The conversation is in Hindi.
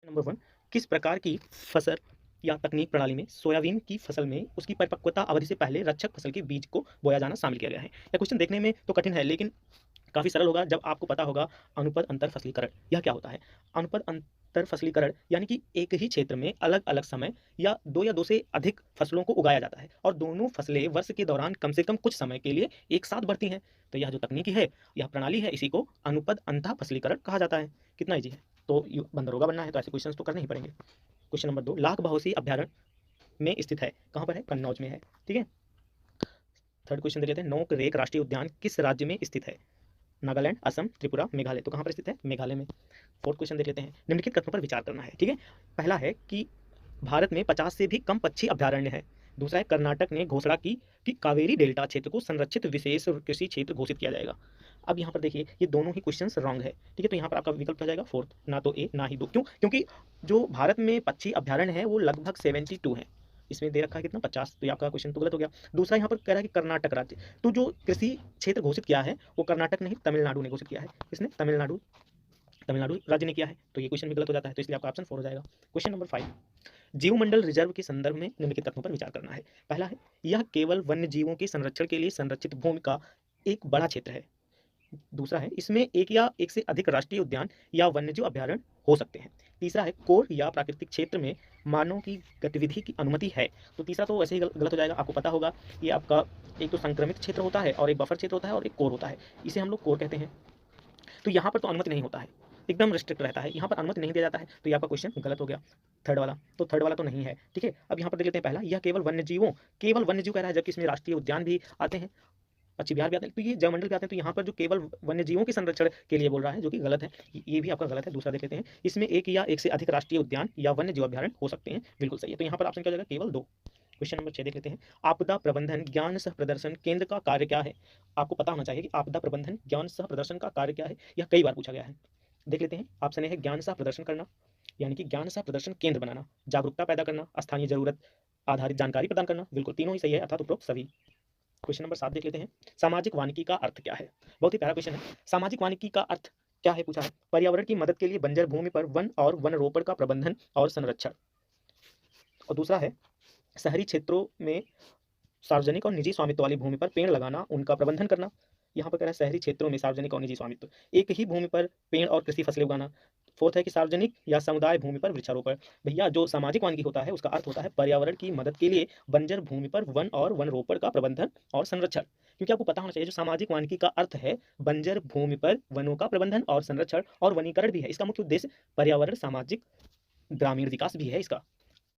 नंबर 1, किस प्रकार की फसल या तकनीक प्रणाली में सोयाबीन की फसल में उसकी परिपक्वता अवधि से पहले रक्षक फसल के बीज को बोया जाना शामिल किया गया है? यह क्वेश्चन देखने में तो कठिन है, लेकिन काफ़ी सरल होगा जब आपको पता होगा अनुपद अंतर फसलीकरण। यह क्या होता है? अनुपद अंतर फसलीकरण यानी कि एक ही क्षेत्र में अलग-अलग समय या 2 से अधिक फसलों को उगाया जाता है और दोनों फसलें वर्ष के दौरान कम से कम कुछ समय के लिए एक साथ बढ़ती हैं। तो यह जो तकनीकी है, यह प्रणाली है, इसी को अनुपद अंतः फसलीकरण कहा जाता है। कितना ईज़ी है? तो यू बंदरोगा बनना है तो ऐसे क्वेश्चंस तो करने ही पड़ेंगे। क्वेश्चन नंबर 2, लाख बहोसी अभयारण्य में स्थित है। कहाँ पर है? कन्नौज में है। ठीक है? थर्ड क्वेश्चन देख लेते हैं, नोक रेक राष्ट्रीय उद्यान किस राज्य में स्थित है? नागालैंड, असम, त्रिपुरा, मेघालय। तो कहाँ पर स्थित है? मेघालय में। फोर्थ क्वेश्चन देख लेते हैं, निम्नलिखित कथनों पर विचार करना है। ठीक है? पहला है कि भारत में 50 से भी कम पक्षी अभयारण्य है। दूसरा है, कर्नाटक ने घोषणा की कि कावेरी डेल्टा क्षेत्र को संरक्षित विशेष कृषि क्षेत्र घोषित किया जाएगा। अब यहाँ पर देखिए, ये दोनों ही क्वेश्चंस रॉन्ग है। ठीक है? तो यहाँ पर आपका विकल्प हो जाएगा फोर्थ, ना तो ए ना ही दो। क्यों? क्योंकि जो भारत में पक्षी अभयारण्य है वो लगभग 72 है। इसमें दे रखा है कितना? 50। तो ये आपका क्वेश्चन तो गलत हो गया। दूसरा यहाँ पर कह रहा है कि कर्नाटक राज्य, तो जो कृषि क्षेत्र घोषित किया है वो कर्नाटक नहीं, तमिलनाडु ने घोषित किया है। किसने? तमिलनाडु। तमिलनाडु राज्य ने किया है, तो ये क्वेश्चन भी गलत हो जाता है, तो इसलिए आपका ऑप्शन 4 हो जाएगा। क्वेश्चन नंबर 5, जीवमंडल रिजर्व के संदर्भ में निम्नलिखित तथ्यों पर विचार करना है। पहला है, यह केवल वन्य जीवों के संरक्षण के लिए संरक्षित भूमि का एक बड़ा क्षेत्र है। दूसरा है, इसमें एक या एक से अधिक राष्ट्रीय उद्यान या वन्यजीव अभयारण्य हो सकते हैं। तीसरा है, कोर या प्राकृतिक क्षेत्र में मानव की गतिविधि की अनुमति है। तो तीसरा तो वैसे ही गलत हो जाएगा। आपको पता होगा ये आपका एक तो संक्रमित क्षेत्र होता है और एक बफर क्षेत्र होता है और एक कोर होता है। इसे हम लोग कोर कहते हैं। तो यहाँ पर तो अनुमति नहीं होता है, एकदम रिस्ट्रिक्ट रहता है, यहाँ पर अनुमति नहीं दिया जाता है, तो ये आपका क्वेश्चन गलत हो गया। थर्ड वाला, तो थर्ड वाला तो नहीं है। ठीक है? अब यहाँ पर देख लेते हैं पहला, यह केवल वन्यजीव कह रहा है, जबकि इसमें राष्ट्रीय उद्यान भी आते हैं, पक्षी विहार भी आते हैं, तो ये जैवमंडल भी आते हैं, तो यहाँ पर जो केवल वन्यजीवों के संरक्षण के लिए बोल रहा है, जो कि गलत है। ये भी आपका गलत है। दूसरा देख लेते हैं, इसमें एक या एक से अधिक राष्ट्रीय उद्यान या वन्यजीव अभयारण्य हो सकते हैं। बिल्कुल सही है। तो यहाँ पर ऑप्शन क्या हो जाएगा? केवल 2। क्वेश्चन नंबर 6 देख लेते हैं, आपदा प्रबंधन ज्ञान सह प्रदर्शन केंद्र का कार्य क्या है? आपको पता होना चाहिए कि आपदा प्रबंधन ज्ञान सह प्रदर्शन का कार्य क्या है। यह कई बार पूछा गया है। देख लेते हैं, ऑप्शन ए है ज्ञान सह प्रदर्शन करना, यानी कि ज्ञान सह प्रदर्शन केंद्र बनाना, जागरूकता पैदा करना, स्थानीय जरूरत आधारित जानकारी प्रदान करना। बिल्कुल तीनों ही सही है, अर्थात उपरोक्त सभी। क्वेश्चन नंबर 7 देख लेते हैं, सामाजिक वानिकी का अर्थ क्या है? बहुत ही प्यारा क्वेश्चन है। सामाजिक वानिकी का अर्थ क्या है पूछा है? पर्यावरण की मदद के लिए बंजर भूमि पर वन और वन रोपण का प्रबंधन और संरक्षण। और दूसरा है, शहरी क्षेत्रों में सार्वजनिक और निजी स्वामित्व वाली भूमि पर पेड़ लगाना, उनका प्रबंधन करना। यहाँ पर कह रहा है शहरी क्षेत्रों में सार्वजनिक और निजी स्वामित्व, एक ही भूमि पर पेड़ और कृषि फसलें उगाना। फोर्थ है कि सार्वजनिक या समुदाय भूमि पर वृक्षारोपण। भैया जो सामाजिक वानिकी होता है उसका अर्थ होता है पर्यावरण की मदद के लिए बंजर भूमि पर वन और वन रोपण का प्रबंधन और संरक्षण। क्योंकि आपको पता होना चाहिए जो सामाजिक वानिकी का अर्थ है बंजर भूमि पर वनों का प्रबंधन और संरक्षण और वनीकरण भी है। इसका मुख्य उद्देश्य पर्यावरण, सामाजिक, ग्रामीण विकास भी है इसका।